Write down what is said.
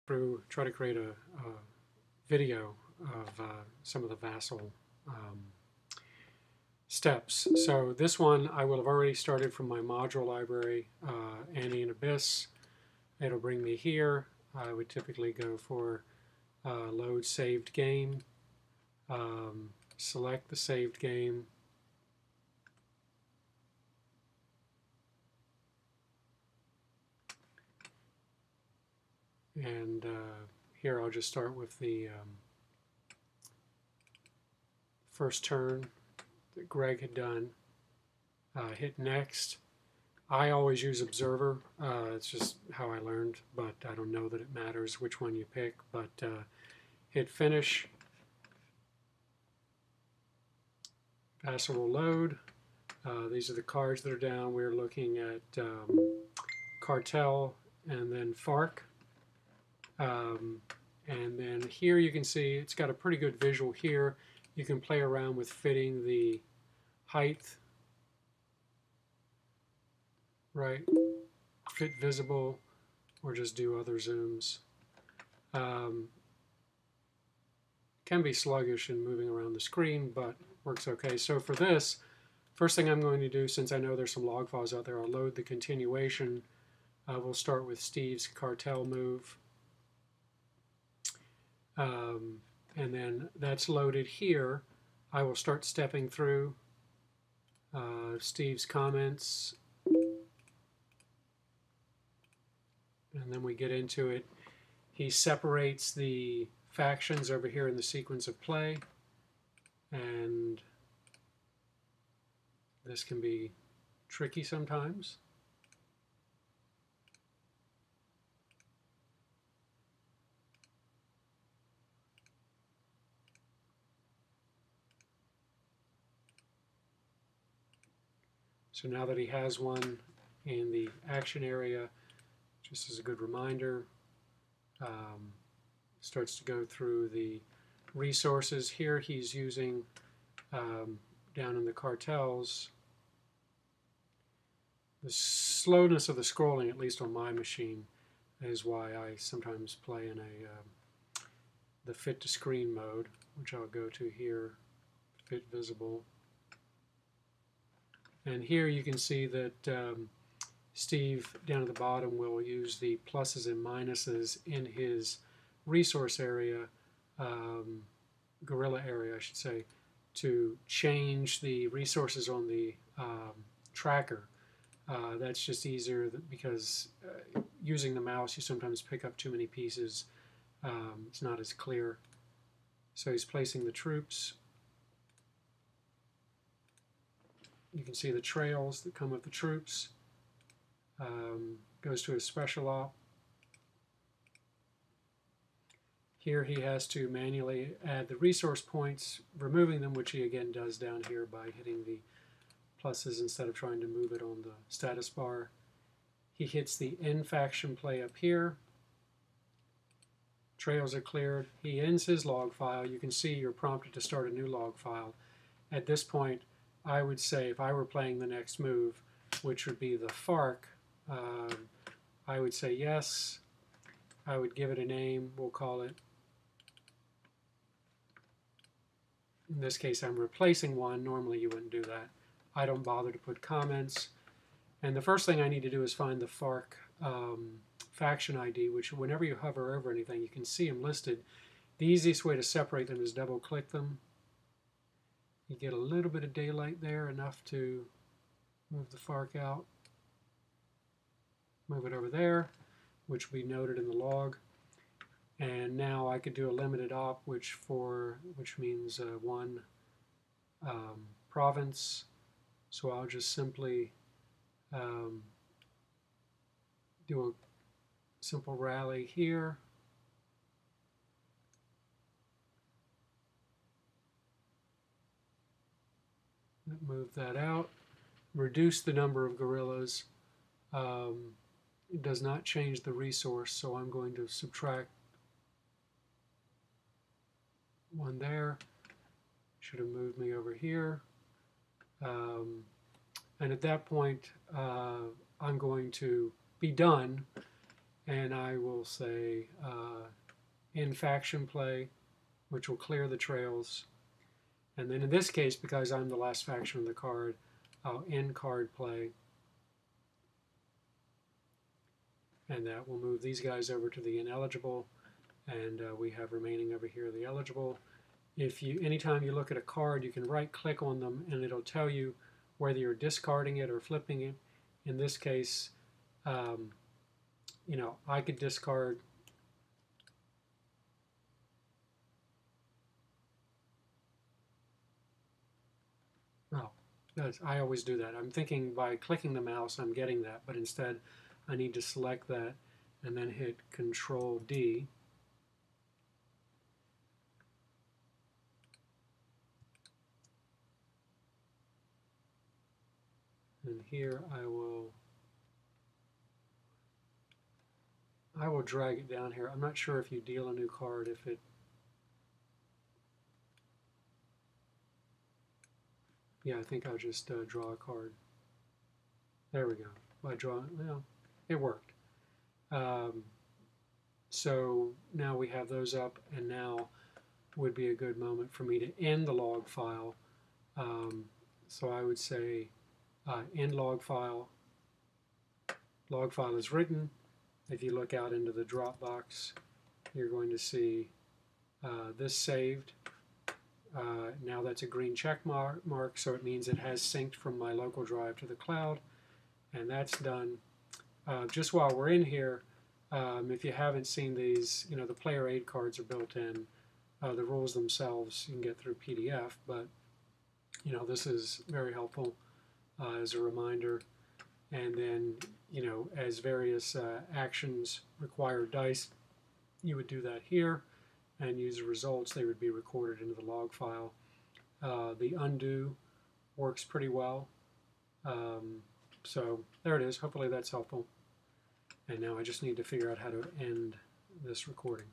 try to create a video of some of the Vassal steps. So this one I will have already started from my module library, Annie and Abyss. It'll bring me here. I would typically go for load saved game, select the saved game, and here I'll just start with the first turn that Greg had done. Hit next. I always use Observer. It's just how I learned, but I don't know that it matters which one you pick. But hit Finish. Vassal will load. These are the cards that are down. We're looking at Cartel and then FARC. And then here you can see it's got a pretty good visual here. You can play around with fitting the height, right? Fit visible, or just do other zooms. Can be sluggish in moving around the screen, but works okay. So for this, first thing I'm going to do, since I know there's some log files out there, I'll load the continuation. We'll start with Steve's cartel move. And then that's loaded here. I will start stepping through Steve's comments. And then we get into it. He separates the factions over here in the sequence of play. And this can be tricky sometimes. So now that he has one in the action area, just as a good reminder, starts to go through the resources. Here he's using, down in the cartels, the slowness of the scrolling, at least on my machine, is why I sometimes play in the fit to screen mode, which I'll go to here, fit visible. And here you can see that Steve down at the bottom will use the pluses and minuses in his resource area, gorilla area I should say, to change the resources on the tracker. That's just easier because using the mouse you sometimes pick up too many pieces. It's not as clear. So he's placing the troops. You can see the trails that come with the troops. Goes to a special op. Here he has to manually add the resource points, removing them, which he again does down here by hitting the pluses instead of trying to move it on the status bar. He hits the end faction play up here. Trails are cleared. He ends his log file. You can see you're prompted to start a new log file. At this point, I would say if I were playing the next move, which would be the FARC, I would say yes. I would give it a name. We'll call it, in this case I'm replacing one. Normally you wouldn't do that. I don't bother to put comments. And the first thing I need to do is find the FARC faction ID, which whenever you hover over anything you can see them listed. The easiest way to separate them is double click them. You get a little bit of daylight there, enough to move the FARC out. Move it over there, which will be noted in the log. And now I could do a limited op, which means one province. So I'll just simply do a simple rally here. Move that out. Reduce the number of guerrillas. It does not change the resource, so I'm going to subtract one there. Should have moved me over here. And at that point, I'm going to be done. and I will say end faction play, which will clear the trails. And then in this case, because I'm the last faction on the card, I'll end card play. And that will move these guys over to the ineligible. And we have remaining over here the eligible. Anytime you look at a card, you can right click on them and it'll tell you whether you're discarding it or flipping it. In this case, I could discard I always do that. I'm thinking by clicking the mouse I'm getting that, but instead I need to select that and then hit Control D. And here I will drag it down here. I'm not sure if you deal a new card, if it... Yeah, I think I'll just draw a card. There we go. By drawing, well, it worked. So now we have those up, and now would be a good moment for me to end the log file. So I would say end log file. Log file is written. If you look out into the drop box, you're going to see this saved. Now that's a green check mark, so it means it has synced from my local drive to the cloud, and that's done. Just while we're in here, if you haven't seen these, the player aid cards are built in. The rules themselves you can get through PDF, but this is very helpful as a reminder. And then, as various actions require dice, you would do that here and use the results. They would be recorded into the log file. The undo works pretty well. So there it is. Hopefully that's helpful. And now I just need to figure out how to end this recording.